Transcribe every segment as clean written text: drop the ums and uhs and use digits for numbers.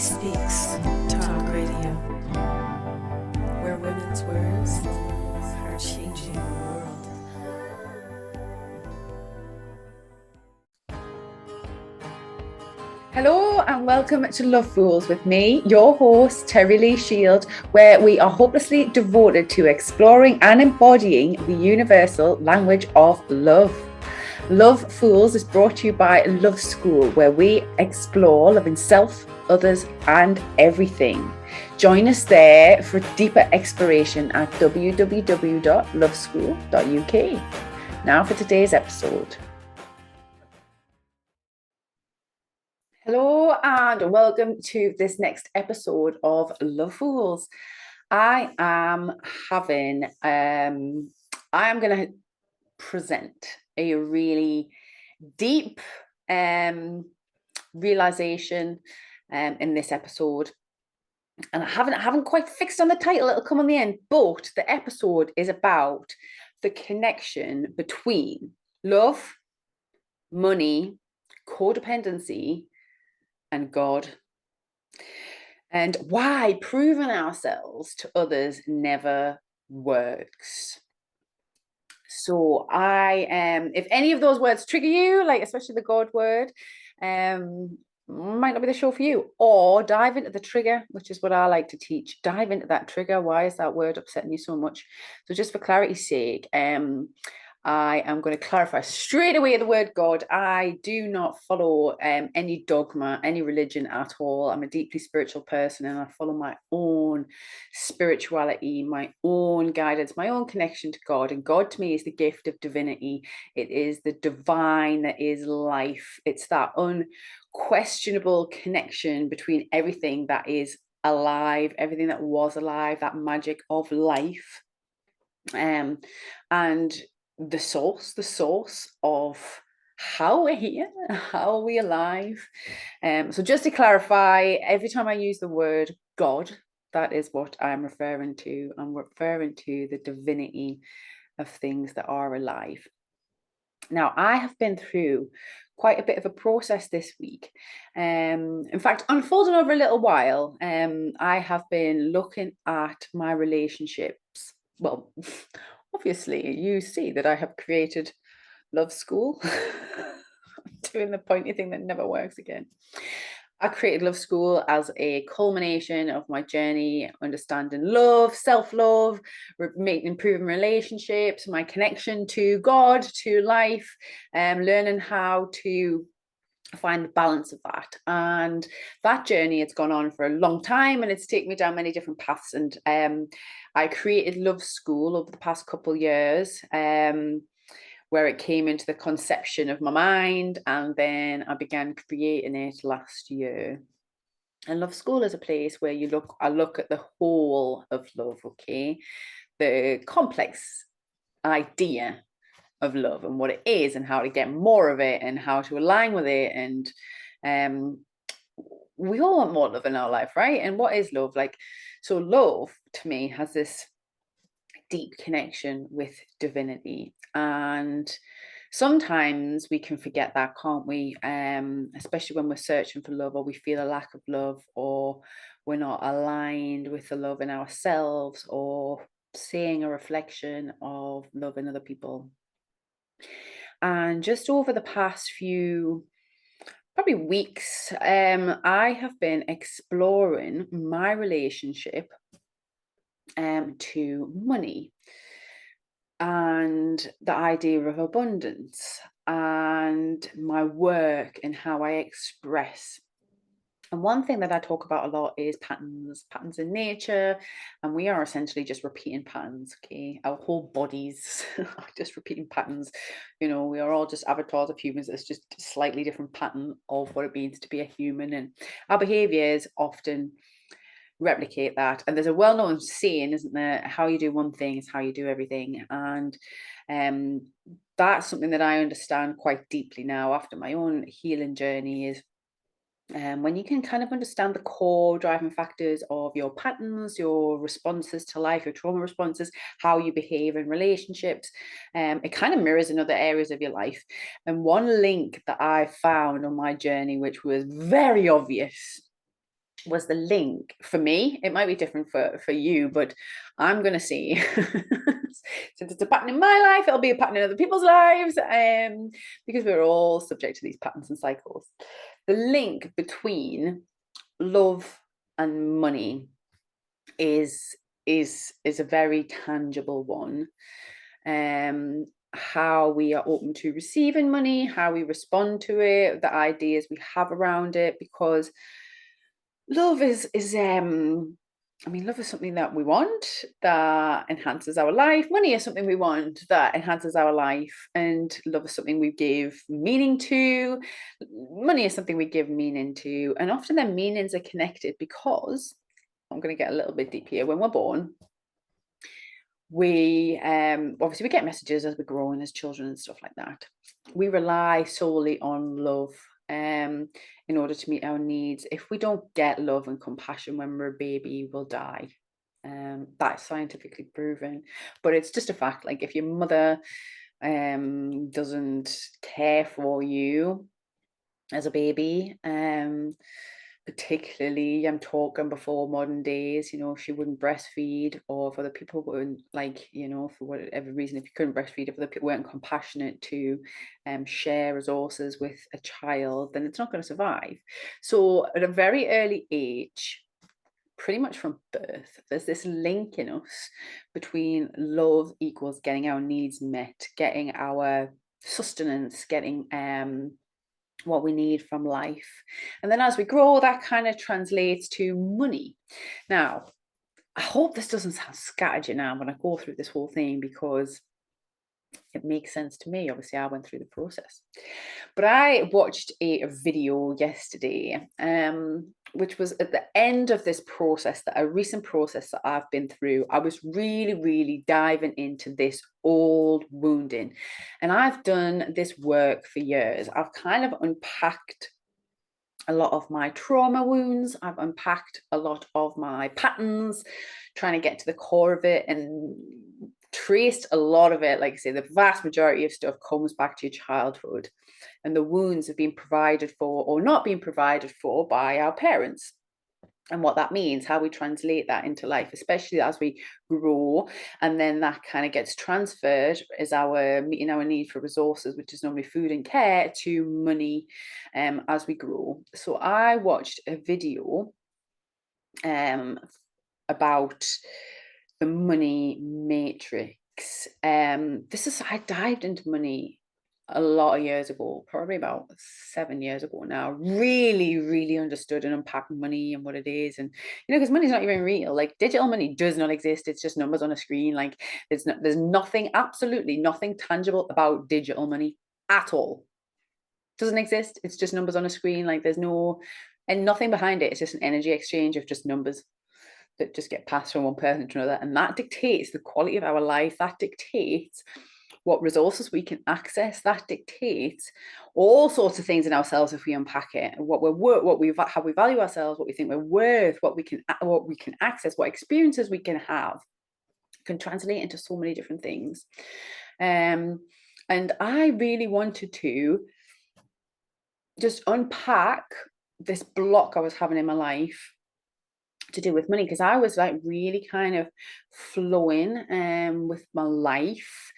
Speaks Talk Radio, where women's words are changing the world. Hello and welcome to Love Fools with me, your host, Terri Lee-Shield, where we are hopelessly devoted to exploring and embodying the universal language of love. Love Fools is brought to you by Love School, where we explore loving self, others, and everything. Join us there for deeper exploration at www.loveschool.uk. Now for today's episode. Hello and welcome to this next episode of Love Fools. I am going to present a really deep realization in this episode, and I haven't quite fixed on the title. It'll come on the end, but the episode is about the connection between love, money, codependency, and God, and why proving ourselves to others never works. So if any of those words trigger you, like especially the God word, might not be the show for you. Or dive into the trigger, which is what I like to teach. Dive into that trigger. Why is that word upsetting you so much? So just for clarity's sake, I am going to clarify straight away the word God. I do not follow any dogma, any religion at all. I'm a deeply spiritual person, and I follow my own spirituality, my own guidance, my own connection to God. And God to me is the gift of divinity. It is the divine that is life. It's that unquestionable connection between everything that is alive, everything that was alive, that magic of life. And the source of how we're here, how are we alive. So just to clarify, every time I use the word God, that is what I'm referring to. I'm referring to the divinity of things that are alive. Now, I have been through quite a bit of a process this week. In fact, unfolding over a little while, I have been looking at my relationships. Well, obviously, you see that I have created Love School. Doing the pointy thing that never works again. I created Love School as a culmination of my journey, understanding love, self-love, improving relationships, my connection to God, to life, learning how to find the balance of that. And that journey, it's gone on for a long time, and it's taken me down many different paths. And I created Love School over the past couple of years, where it came into the conception of my mind, and then I began creating it last year. And Love School is a place where I look at the whole of love, okay? The complex idea of love and what it is, and how to get more of it, and how to align with it. And we all want more love in our life, right? And what is love? So love to me has this deep connection with divinity, and sometimes we can forget that, can't we? Especially when we're searching for love, or we feel a lack of love, or we're not aligned with the love in ourselves, or seeing a reflection of love in other people. And just over the past few probably weeks, I have been exploring my relationship to money, and the idea of abundance, and my work and how I express. And one thing that I talk about a lot is patterns in nature, and we are essentially just repeating patterns, okay? Our whole bodies are just repeating patterns. We are all just avatars of humans. It's just a slightly different pattern of what it means to be a human, and our behaviours often replicate that. And there's a well-known saying, isn't there? How you do one thing is how you do everything. And that's something that I understand quite deeply now after my own healing journey, is when you can kind of understand the core driving factors of your patterns, your responses to life, your trauma responses, how you behave in relationships, it kind of mirrors in other areas of your life. And one link that I found on my journey, which was very obvious, was the link for me. It might be different for you, but I'm going to see, since it's a pattern in my life, it'll be a pattern in other people's lives, because we're all subject to these patterns and cycles. The link between love and money is a very tangible one. How we are open to receiving money, how we respond to it, the ideas we have around it, because love is I mean, love is something that we want, that enhances our life. Money is something we want that enhances our life, and love is something we give meaning to. Money is something we give meaning to, and often their meanings are connected, because I'm going to get a little bit deep here. When we're born, we obviously we get messages as we're growing as children and stuff like that. We rely solely on love in order to meet our needs. If we don't get love and compassion when we're a baby, we'll die. That's scientifically proven, but it's just a fact. Like, if your mother doesn't care for you as a baby, particularly I'm talking before modern days, you know, if she wouldn't breastfeed, or if other people weren't, like, you know, for whatever reason, if you couldn't breastfeed, if other people weren't compassionate to share resources with a child, then it's not going to survive. So at a very early age, pretty much from birth, there's this link in us between love equals getting our needs met, getting our sustenance, getting what we need from life. And then as we grow, that kind of translates to money. Now, I hope this doesn't sound scattered now when I go through this whole thing, because it makes sense to me. Obviously, I went through the process. But I watched a video yesterday, which was at the end of this process, that a recent process that I've been through. I was really, really diving into this old wounding. And I've done this work for years. I've kind of unpacked a lot of my trauma wounds. I've unpacked a lot of my patterns, trying to get to the core of it, and traced a lot of it. Like I say, the vast majority of stuff comes back to your childhood, and the wounds have been provided for or not being provided for by our parents. And what that means, how we translate that into life, especially as we grow, and then that kind of gets transferred as our meeting our need for resources, which is normally food and care, to money as we grow. So I watched a video about the money matrix. I dived into money a lot of years ago, probably about 7 years ago now. Really, really understood and unpacked money and what it is. And, you know, because money's not even real. Like, digital money does not exist. It's just numbers on a screen. Like, there's nothing, absolutely nothing tangible about digital money at all. It doesn't exist. It's just numbers on a screen. Like, there's no, and nothing behind it. It's just an energy exchange of just numbers that just get passed from one person to another. And that dictates the quality of our life. That dictates what resources we can access. That dictates all sorts of things in ourselves if we unpack it. What we're worth, how we value ourselves, what we think we're worth, what we can access, what experiences we can have, can translate into so many different things. And I really wanted to just unpack this block I was having in my life to do with money, because I was like really kind of flowing with my life,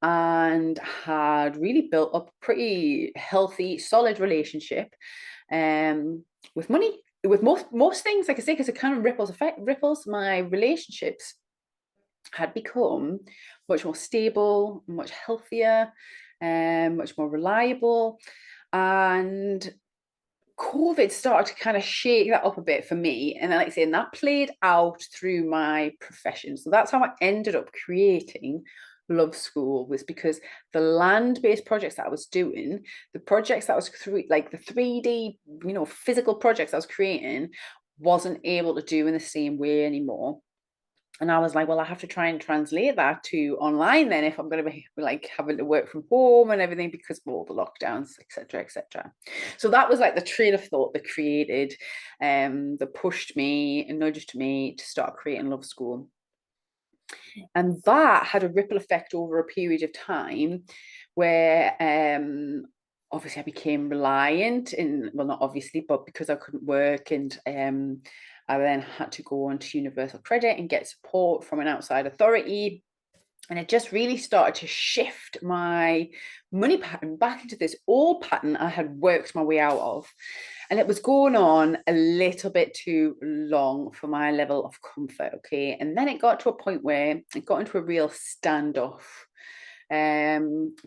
and had really built up a pretty healthy, solid relationship with money, with most things, like I say, because it kind of ripples. My relationships had become much more stable, much healthier, much more reliable. And COVID started to kind of shake that up a bit for me. And like I say, and that played out through my profession. So that's how I ended up creating Love School, was because the land-based projects that I was doing, the projects that I was like the 3D, you know, physical projects I was creating, wasn't able to do in the same way anymore. And I was like, well, I have to try and translate that to online then, if I'm going to be like having to work from home and everything because of all the lockdowns, etc., etc. So that was like the train of thought that created, that pushed me and nudged me to start creating Love School. And that had a ripple effect over a period of time where obviously I became reliant in, well, not obviously, but because I couldn't work, and I then had to go on to universal credit and get support from an outside authority. And it just really started to shift my money pattern back into this old pattern I had worked my way out of. And it was going on a little bit too long for my level of comfort. Okay. And then it got to a point where it got into a real standoff.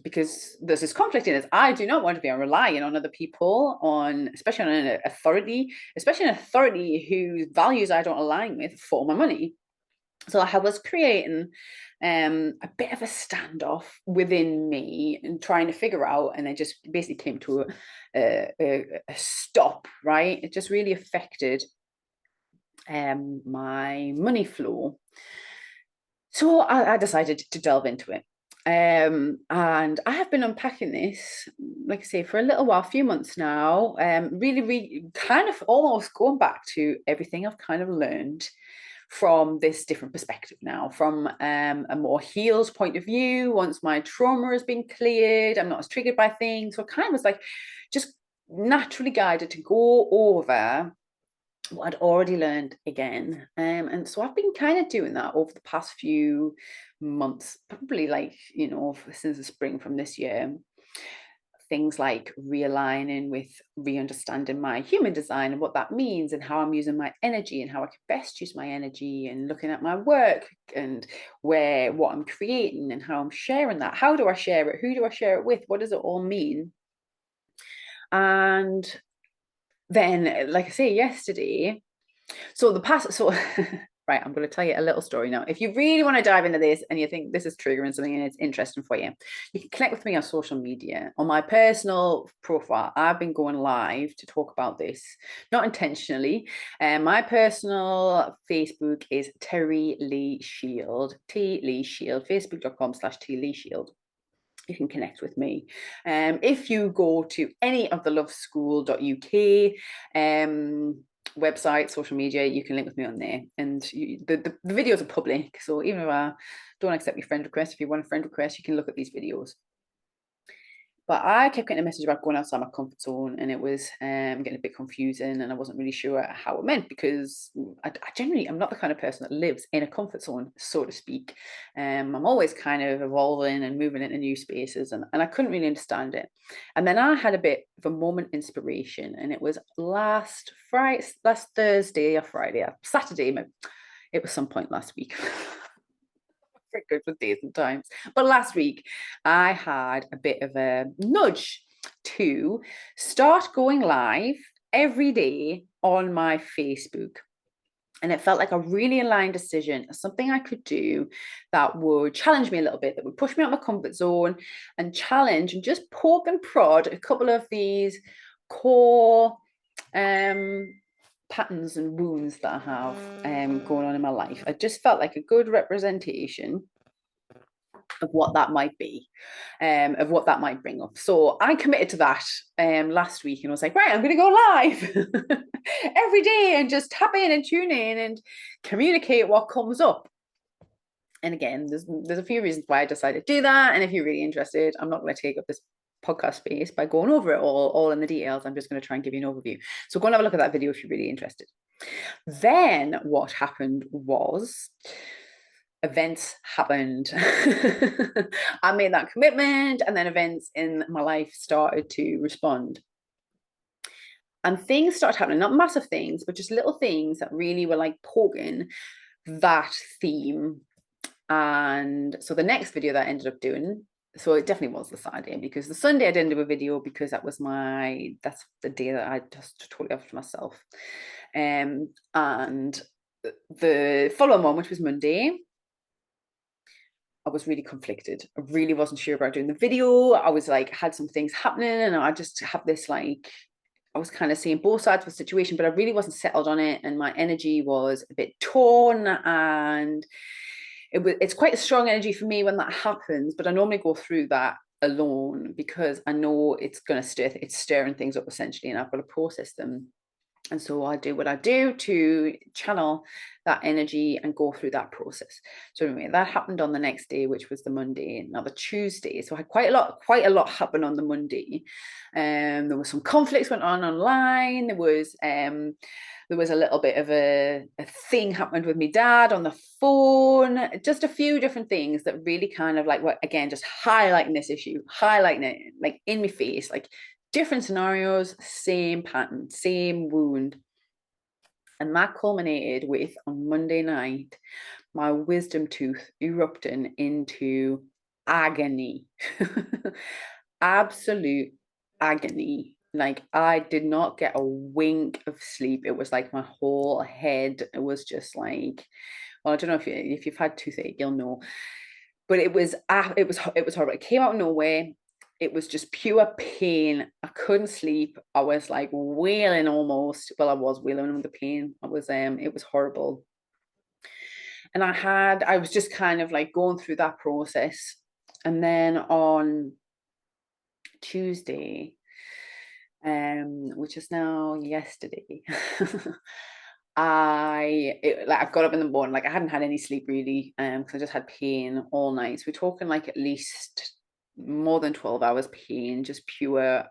Because there's this conflict in this. I do not want to be relying on other people, especially on an authority, especially an authority whose values I don't align with, for my money. So I was creating a bit of a standoff within me and trying to figure out, and it just basically came to a stop, right? It just really affected my money flow. So I decided to delve into it. And I have been unpacking this, like I say, for a little while, a few months now, really kind of almost going back to everything I've kind of learned from this different perspective now, from a more healed point of view. Once my trauma has been cleared, I'm not as triggered by things. So I kind of was like just naturally guided to go over what I'd already learned again. And so I've been kind of doing that over the past few months, probably like, since the spring from this year. Things like realigning with re-understanding my human design and what that means, and how I'm using my energy and how I can best use my energy, and looking at my work and what I'm creating and how I'm sharing that. How do I share it? Who do I share it with? What does it all mean? And then, like I say, yesterday, right, I'm going to tell you a little story now. If you really want to dive into this and you think this is triggering something and it's interesting for you, you can connect with me on social media. On my personal profile, I've been going live to talk about this, not intentionally. My personal Facebook is Terri Lee-Shield, T Lee-Shield, facebook.com/T Lee-Shield. You can connect with me. If you go to any of the loveschool.uk website, social media, you can link with me on there. And the videos are public. So even if I don't accept your friend request, if you want a friend request, you can look at these videos. But I kept getting a message about going outside my comfort zone, and it was getting a bit confusing, and I wasn't really sure how it meant, because I generally, I'm not the kind of person that lives in a comfort zone, so to speak. I'm always kind of evolving and moving into new spaces, and I couldn't really understand it. And then I had a bit of a moment inspiration, and it was last Thursday or Friday or Saturday, it was some point last week. Good with days and times. But last week, I had a bit of a nudge to start going live every day on my Facebook. And it felt like a really aligned decision, something I could do that would challenge me a little bit, that would push me out of my comfort zone and challenge and just poke and prod a couple of these core patterns and wounds that I have going on in my life. I just felt like a good representation of what that might be, of what that might bring up. So I committed to that last week, and I was like, right, I'm going to go live every day and just tap in and tune in and communicate what comes up. And again, there's a few reasons why I decided to do that. And if you're really interested, I'm not going to take up this podcast space by going over it all in the details. I'm just going to try and give you an overview. So go and have a look at that video if you're really interested. Then what happened was events happened. I made that commitment, and then events in my life started to respond. And things started happening, not massive things, but just little things that really were like poking that theme. And so the next video that I ended up doing, so it definitely was the Saturday, because the Sunday I didn't do a video because that's the day that I just totally off to myself. And the following one, which was Monday, I was really conflicted. I really wasn't sure about doing the video. I was like, had some things happening, and I just have this like, I was kind of seeing both sides of the situation, but I really wasn't settled on it. And my energy was a bit torn, and it's quite a strong energy for me when that happens, but I normally go through that alone because I know it's going to it's stirring things up essentially, and I've got to process them. And so I do what I do to channel that energy and go through that process. So anyway, that happened on the next day, which was the Monday, now the Tuesday. So I had quite a lot happen on the Monday. There was some conflicts went on online. There was a little bit of a thing happened with my dad on the phone, just a few different things that really kind of like, again, just highlighting this issue, highlighting it like in my face, like different scenarios, same pattern, same wound. And that culminated with, on Monday night, my wisdom tooth erupting into agony. Absolute agony. Like, I did not get a wink of sleep. It was like my whole head, it was just like, well, I don't know if you've had toothache, you'll know. But it was horrible. It came out of nowhere. It was just pure pain. I couldn't sleep. I was like wailing almost. Well, I was wailing with the pain. It was horrible. And I was just kind of like going through that process. And then on Tuesday, which is now yesterday, I got up in the morning, like I hadn't had any sleep really, because I just had pain all night. So we're talking like at least more than 12 hours pain, just pure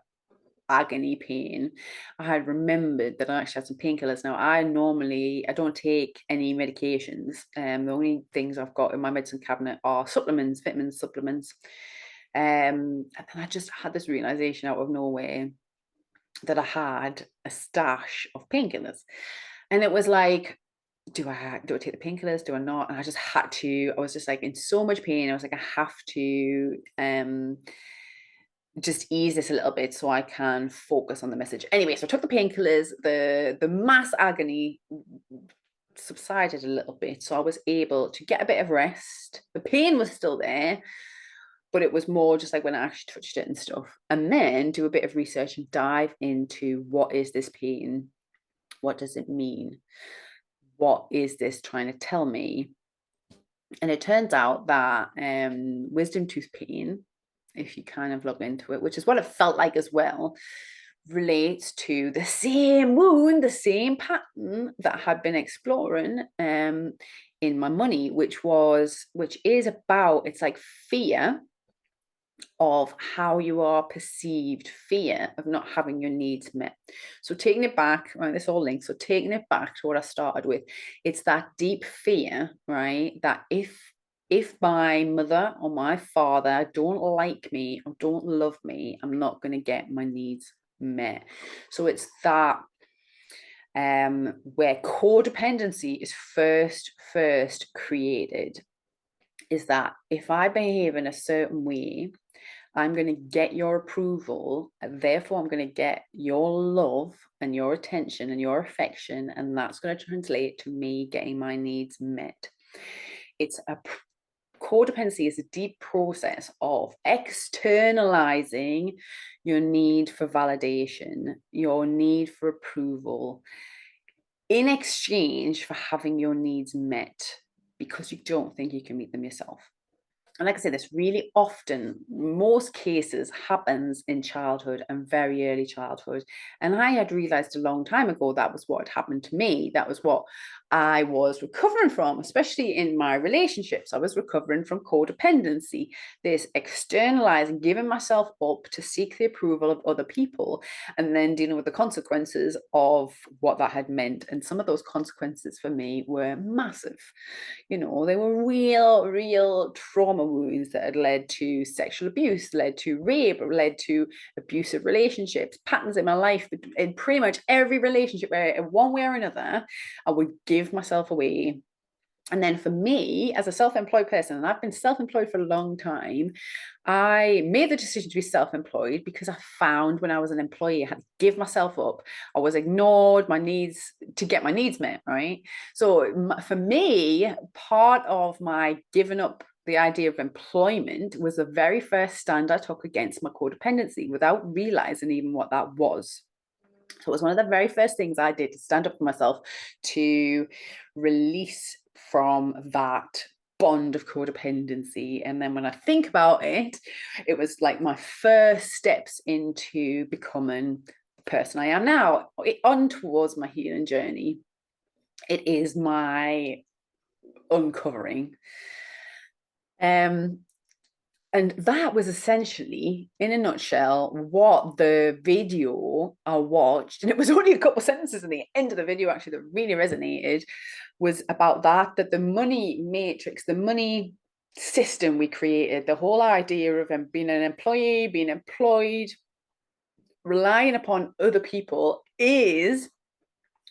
agony pain. I had remembered that I actually had some painkillers. Now I don't take any medications. The only things I've got in my medicine cabinet are supplements, vitamin supplements. And then I just had this realization out of nowhere that I had a stash of painkillers. And it was like, do I take the painkillers? Do I not? And I just had to. I was just like in so much pain. I was like, I have to just ease this a little bit so I can focus on the message. Anyway, so I took the painkillers. The mass agony subsided a little bit, so I was able to get a bit of rest. The pain was still there, but it was more just like when I actually touched it and stuff. And then do a bit of research and dive into, what is this pain? What does it mean? What is this trying to tell me? And it turns out that wisdom tooth pain, if you kind of look into it, which is what it felt like as well, relates to the same wound, the same pattern that I had been exploring in my money, which is about, it's like fear of how you are perceived, fear of not having your needs met. So taking it back, right, this all links. So taking it back to what I started with, it's that deep fear, right, that if my mother or my father don't like me or don't love me, I'm not going to get my needs met. So it's that where codependency is first created, is that if I behave in a certain way, I'm going to get your approval, therefore I'm going to get your love and your attention and your affection, and that's going to translate to me getting my needs met. Codependency is a deep process of externalising your need for validation, your need for approval, in exchange for having your needs met, because you don't think you can meet them yourself. And like I said, this really often, most cases, happens in childhood and very early childhood. And I had realized a long time ago that was what had happened to me. That was what I was recovering from, especially in my relationships. I was recovering from codependency, this externalizing, giving myself up to seek the approval of other people, and then dealing with the consequences of what that had meant. And some of those consequences for me were massive. They were real trauma wounds that had led to sexual abuse, led to rape, led to abusive relationships, patterns in my life, in pretty much every relationship where one way or another, I would give myself away. And then for me, as a self-employed person, and I've been self-employed for a long time, I made the decision to be self-employed because I found when I was an employee, I had to give myself up. I was ignored my needs to get my needs met, right? So for me, part of my giving up the idea of employment was the very first stand I took against my codependency without realizing even what that was. So it was one of the very first things I did to stand up for myself, to release from that bond of codependency. And then when I think about it, it was like my first steps into becoming person I am now, on towards my healing journey. It is my uncovering. And that was essentially, in a nutshell, what the video I watched, and it was only a couple of sentences in the end of the video actually that really resonated, was about that the money matrix, the money system we created, the whole idea of being an employee, being employed, relying upon other people, is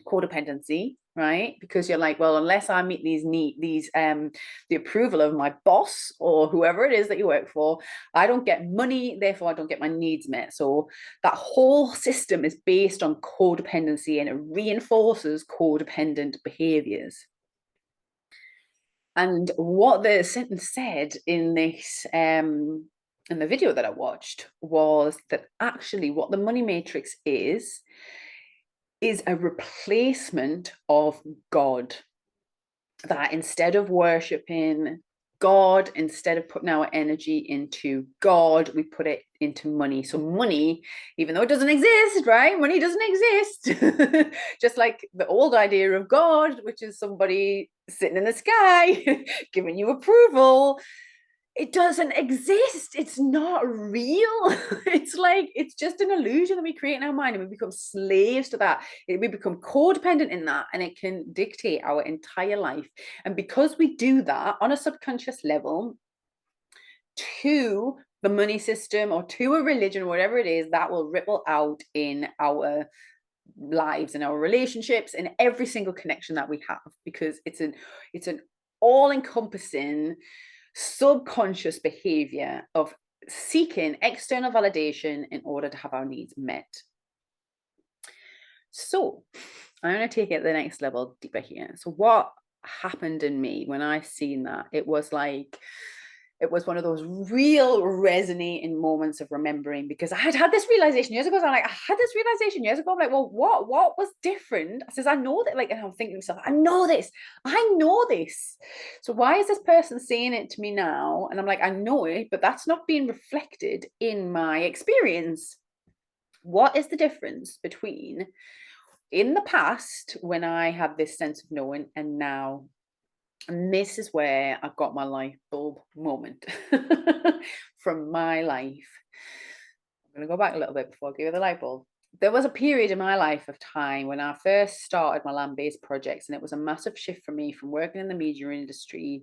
codependency, right? Because you're like, well, unless I meet the approval of my boss or whoever it is that you work for, I don't get money, therefore I don't get my needs met. So that whole system is based on codependency, and it reinforces codependent behaviours. And what the sentence said in this in the video that I watched was that actually what the money matrix is a replacement of God. That instead of worshipping God, instead of putting our energy into God, we put it into money. So money, even though it doesn't exist, right? Money doesn't exist. Just like the old idea of God, which is somebody sitting in the sky, giving you approval. It doesn't exist. It's not real. It's like, it's just an illusion that we create in our mind, and we become slaves to that. We become codependent in that, and it can dictate our entire life. And because we do that on a subconscious level to the money system or to a religion or whatever it is, that will ripple out in our lives, in our relationships, in every single connection that we have, because it's an all-encompassing subconscious behavior of seeking external validation in order to have our needs met. So I'm going to take it the next level deeper here. So what happened in me when I seen that? It was one of those real resonating moments of remembering, because I had this realization years ago. So I'm like, I'm like, well, what was different? I says, I know that, like, and I'm thinking to myself, I know this. So why is this person saying it to me now? And I'm like, I know it, but that's not being reflected in my experience. What is the difference between in the past when I had this sense of knowing and now? And this is where I got my light bulb moment from my life. I'm going to go back a little bit before I give you the light bulb. There was a period in my life of time when I first started my land-based projects, and it was a massive shift for me from working in the media industry.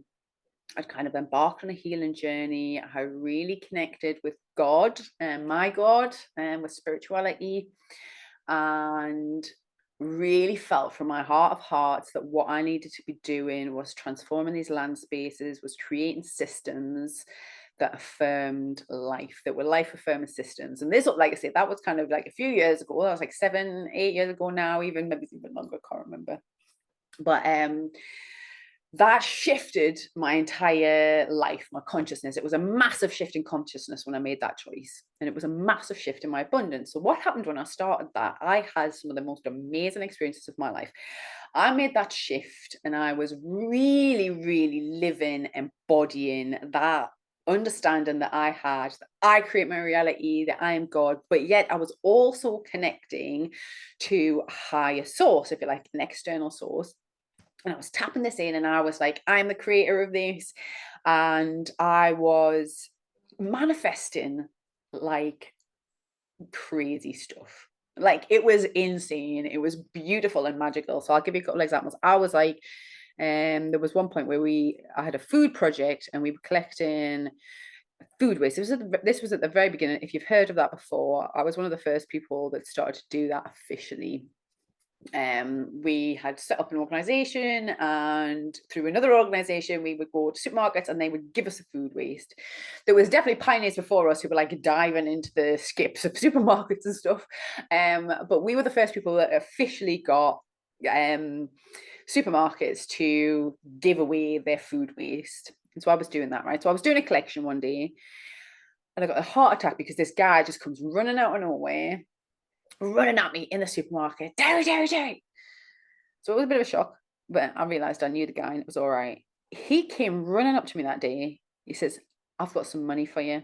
I'd kind of embarked on a healing journey. I really connected with God and my God and with spirituality, and really felt from my heart of hearts that what I needed to be doing was transforming these land spaces, was creating systems that affirmed life, that were life affirming systems. And this, like I said, that was kind of like a few years ago. That was like 7-8 years ago now, even maybe even longer, I can't remember. But that shifted my entire life, my consciousness. It was a massive shift in consciousness when I made that choice. And it was a massive shift in my abundance. So what happened when I started that? I had some of the most amazing experiences of my life. I made that shift, and I was really, really living, embodying that understanding that I had, that I create my reality, that I am God, but yet I was also connecting to a higher source, if you like, an external source. And I was tapping this in, and I was like, I'm the creator of this. And I was manifesting like crazy stuff. Like, it was insane. It was beautiful and magical. So I'll give you a couple of examples. I was like, there was one point where I had a food project, and we were collecting food waste. This was at the very beginning. If you've heard of that before, I was one of the first people that started to do that officially. We had set up an organization, and through another organization we would go to supermarkets and they would give us the food waste. There was definitely pioneers before us who were like diving into the skips of supermarkets and stuff, but we were the first people that officially got supermarkets to give away their food waste. And so I was doing that, right? So I was doing a collection one day, and I got a heart attack because this guy just comes running out of nowhere, running at me in the supermarket. Terri. So it was a bit of a shock, but I realized I knew the guy and it was all right. He came running up to me that day. He says, I've got some money for you.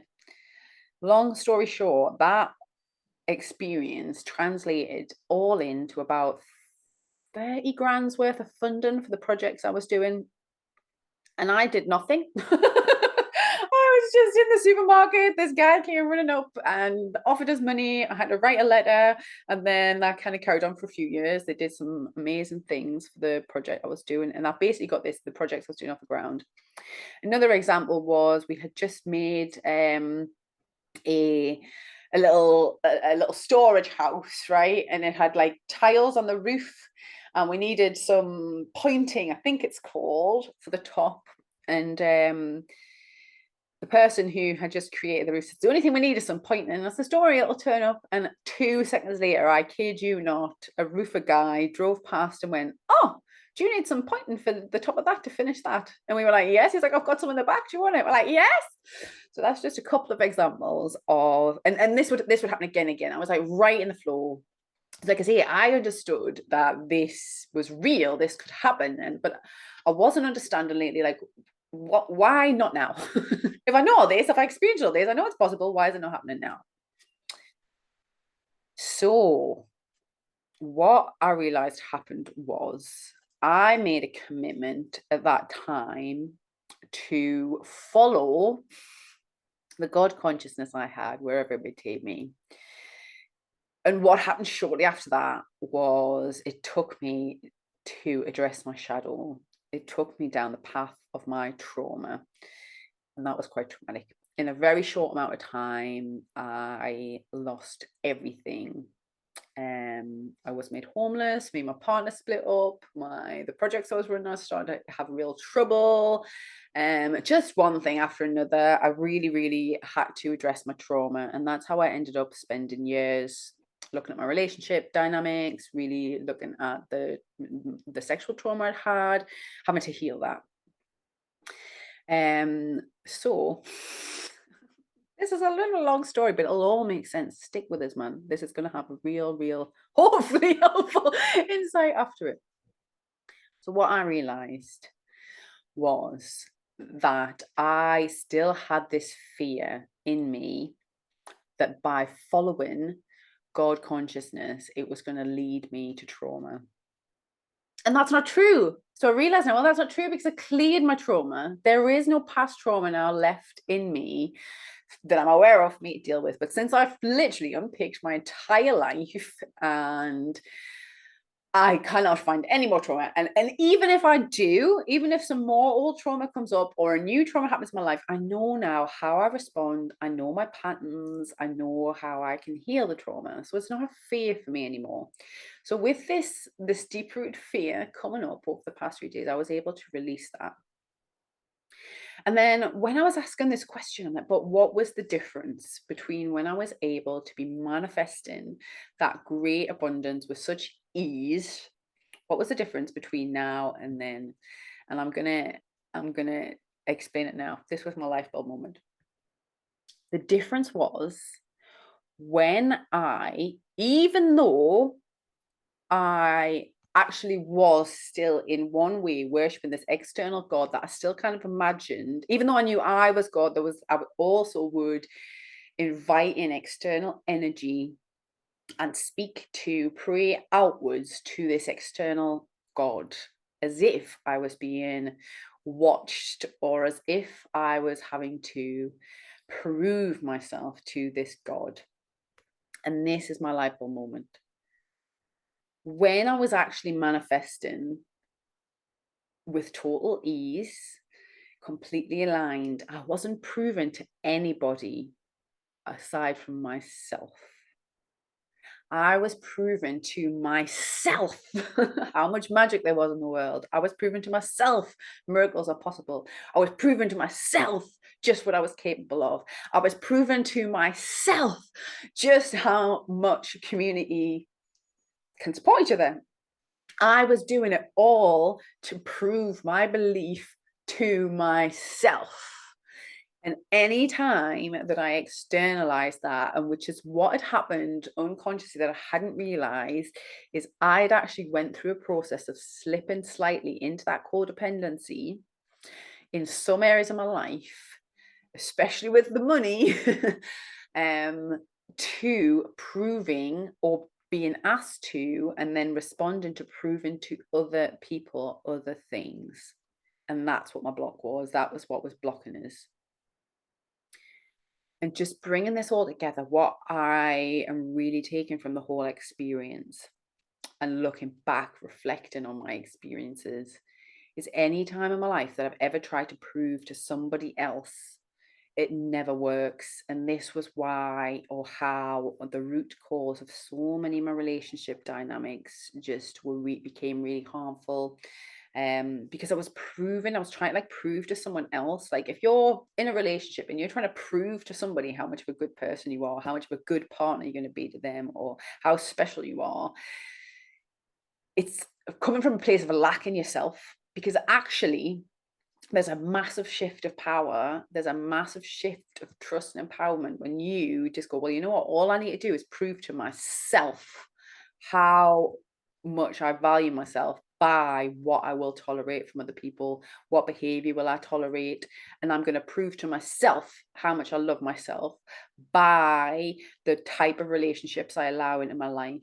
Long story short, that experience translated all into about 30 grand's worth of funding for the projects I was doing. And I did nothing. I was just in the supermarket. This guy came running up and offered us money. I had to write a letter, and then that kind of carried on for a few years. They did some amazing things for the project I was doing, and I basically got the projects I was doing off the ground. Another example was we had just made a little storage house, right? And it had like tiles on the roof, and we needed some pointing, I think it's called, for the top. And the person who had just created the roof said, the only thing we need is some pointing. And that's the story, it'll turn up. And 2 seconds later, I kid you not, a roofer guy drove past and went, oh, do you need some pointing for the top of that to finish that? And we were like, yes. He's like, I've got some in the back. Do you want it? We're like, yes. So that's just a couple of examples of, and this would happen again and again. I was like right in the flow. Like I say, I understood that this was real, this could happen, but I wasn't understanding lately, like, why not now? If I know this, if I experience all this, I know it's possible, why is it not happening now? So what I realized happened was I made a commitment at that time to follow the God consciousness I had wherever it would take me. And what happened shortly after that was it took me to address my shadow. It took me down the path of my trauma. And that was quite traumatic. In a very short amount of time, I lost everything. I was made homeless. Me and my partner split up. The projects I was running, I started to have real trouble. Just one thing after another. I really, really had to address my trauma, and that's how I ended up spending years looking at my relationship dynamics, really looking at the sexual trauma I'd had, having to heal that. So this is a little long story, but it'll all make sense. Stick with us, man. This is going to have a real, hopefully helpful insight after it. So what I realized was that I still had this fear in me that by following God consciousness, it was going to lead me to trauma. And that's not true. So I realized now, well, that's not true because I cleared my trauma. There is no past trauma now left in me that I'm aware of for me to deal with. But since I've literally unpicked my entire life and I cannot find any more trauma. And even if I do, even if some more old trauma comes up or a new trauma happens in my life, I know now how I respond. I know my patterns. I know how I can heal the trauma. So it's not a fear for me anymore. So with this deep-rooted fear coming up over the past few days, I was able to release that. And then when I was asking this question, I'm like, but what was the difference between when I was able to be manifesting that great abundance with such ease? What was the difference between now and then? And I'm gonna explain it now. This was my light bulb moment. The difference was when even though I actually was still in one way worshiping this external God that I still kind of imagined, even though I knew I was God, I also would invite in external energy and pray outwards to this external God, as if I was being watched or as if I was having to prove myself to this God. And this is my light bulb moment. When I was actually manifesting with total ease, completely aligned, I wasn't proven to anybody aside from myself. I was proven to myself how much magic there was in the world. I was proven to myself miracles are possible. I was proven to myself just what I was capable of. I was proven to myself just how much community can support each other. I was doing it all to prove my belief to myself. And any time that I externalized that, and which is what had happened unconsciously that I hadn't realized, is I'd actually went through a process of slipping slightly into that codependency in some areas of my life, especially with the money. to proving or being asked to, and then responding to proving to other people other things. And that's what my block was. That was what was blocking us. And just bringing this all together, what I am really taking from the whole experience and looking back, reflecting on my experiences, is any time in my life that I've ever tried to prove to somebody else, it never works. And this was why, or how, or the root cause of so many of my relationship dynamics just became really harmful. Because I was trying to like prove to someone else. Like if you're in a relationship and you're trying to prove to somebody how much of a good person you are, how much of a good partner you're going to be to them, or how special you are, it's coming from a place of a lack in yourself. Because actually, there's a massive shift of power. There's a massive shift of trust and empowerment when you just go, well, you know what? All I need to do is prove to myself how much I value myself by what I will tolerate from other people, what behavior will I tolerate, and I'm going to prove to myself how much I love myself by the type of relationships I allow into my life.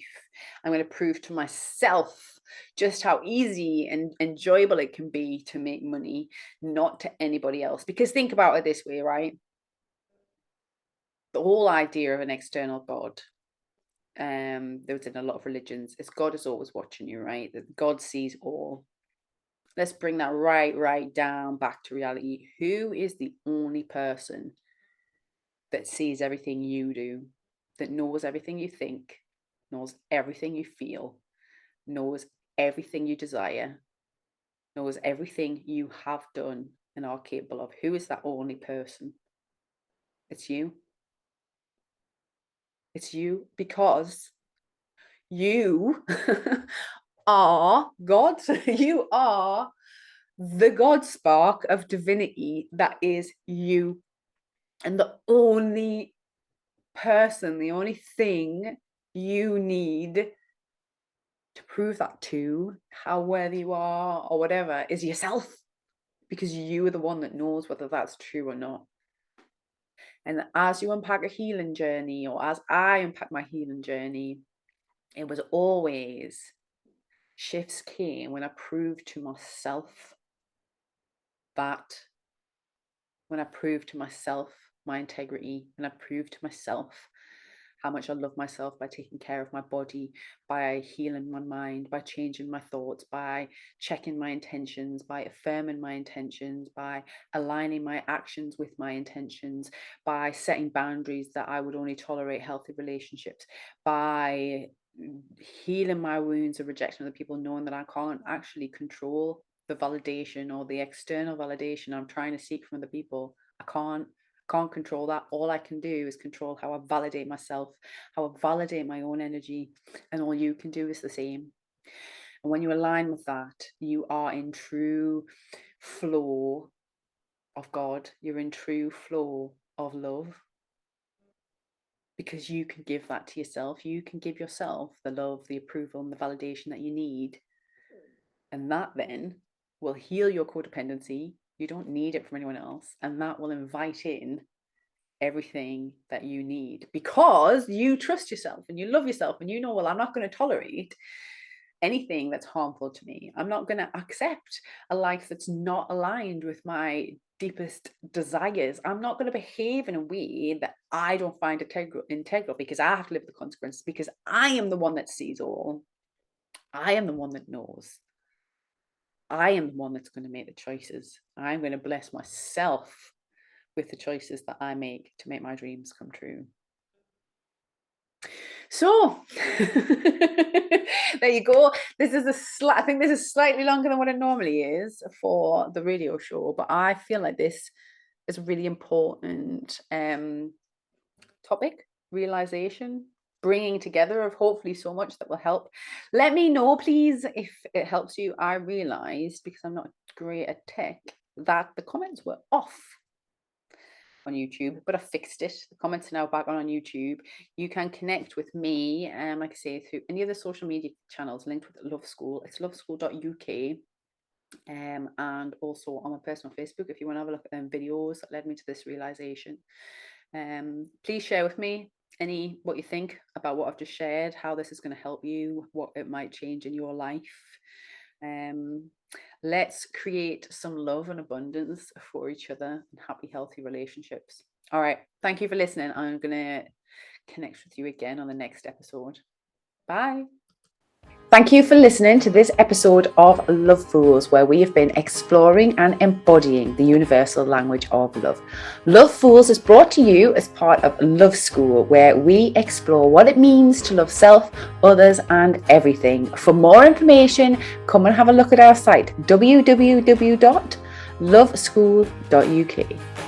I'm going to prove to myself just how easy and enjoyable it can be to make money, not to anybody else. Because think about it this way, right? The whole idea of an external God, there's in a lot of religions, is God is always watching you, right? That God sees all. Let's bring that right down back to reality. Who is the only person that sees everything you do, that knows everything you think, knows everything you feel, knows everything you desire, knows everything you have done and are capable of? Who is that only person? It's you. It's you, because you are God. You are the God spark of divinity that is you. And the only person, the only thing you need to prove that to, how worthy you are or whatever, is yourself. Because you are the one that knows whether that's true or not. And as you unpack a healing journey, or as I unpack my healing journey, it was always shifts came when I proved to myself that, when I proved to myself my integrity, when I proved to myself how much I love myself by taking care of my body, by healing my mind, by changing my thoughts, by checking my intentions, by affirming my intentions, by aligning my actions with my intentions, by setting boundaries that I would only tolerate healthy relationships, by healing my wounds of rejection of the people, knowing that I can't actually control the validation or the external validation I'm trying to seek from the people. I can't control that. All I can do is control how I validate myself, how I validate my own energy, and all you can do is the same. And when you align with that, you are in true flow of God. You're in true flow of love, because you can give that to yourself. You can give yourself the love, the approval, and the validation that you need. And that then will heal your codependency. You don't need it from anyone else. And that will invite in everything that you need, because you trust yourself and you love yourself and you know, well, I'm not going to tolerate anything that's harmful to me. I'm not going to accept a life that's not aligned with my deepest desires. I'm not going to behave in a way that I don't find integral, because I have to live with the consequences, because I am the one that sees all. I am the one that knows. I am the one that's going to make the choices. I'm going to bless myself with the choices that I make to make my dreams come true. So there you go. This is I think this is slightly longer than what it normally is for the radio show, but I feel like this is a really important topic, realization, bringing together of hopefully so much that will help. Let me know, please, if it helps you. I realized, because I'm not great at tech, that the comments were off on YouTube, but I fixed it. The comments are now back on YouTube. You can connect with me, like I say, through any of the social media channels linked with Love School. It's loveschool.uk. And also on my personal Facebook, if you want to have a look at them videos that led me to this realization. Please share with me what you think about what I've just shared, how this is going to help you, what it might change in your life. Let's create some love and abundance for each other and happy, healthy relationships. All right. Thank you for listening. I'm going to connect with you again on the next episode. Bye. Thank you for listening to this episode of Love Fools, where we have been exploring and embodying the universal language of love. Love Fools is brought to you as part of Love School, where we explore what it means to love self, others, and everything. For more information, come and have a look at our site, www.loveschool.uk.